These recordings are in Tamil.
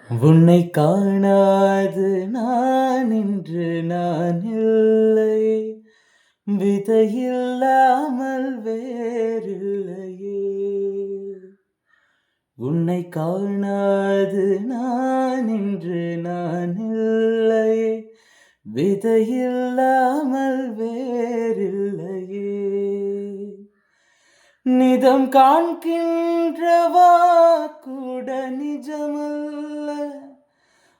உன்னை காணாது நான் இன்று நான் இல்லை. விதையில்லாமல் வேறில்லையே. உன்னை காணாது நான் இன்று நான் இல்லை. விதையில்லாமல் வேறில்லையே. நிதம் காண்கின்றவா கூட நிஜமல்ல.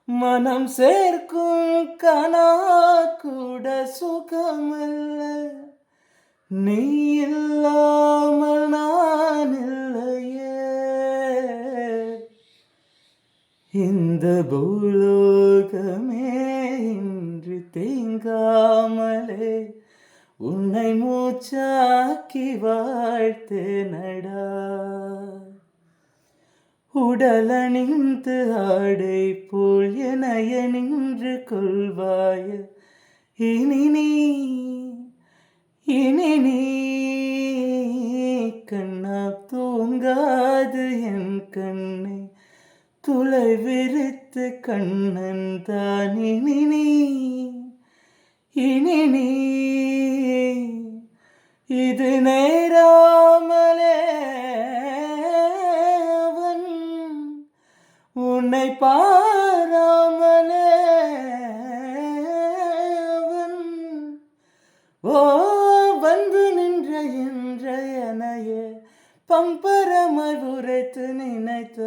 மனம் சேர்க்கும் கனா கூட சுகமல்ல. நீ இல்லாமல் நான் இல்லையே. இந்த பூலோகமே இன்று தேங்காமலே உன்னை மூச்சாக்கி வாழ்த்தேனடா. உடலணிந்து ஆடை போல் எனைய நின்று கொள்வாய. இனி நீ கண்ணா தூங்காது என் கண்ணை துளை விரித்து கண்ணன் தான். இனி நீ இது நேராமலே அவன் உன்னை பாராமலே அவன் வந்து நின்ற இன்றையனையே பம்பரமாய் உரைத்து நினைத்த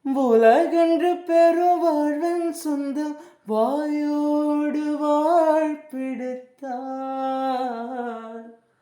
உலகென்று பெரும் வாழ்வன் சொந்தம் வாயோடு வாழ் பிடித்தார்.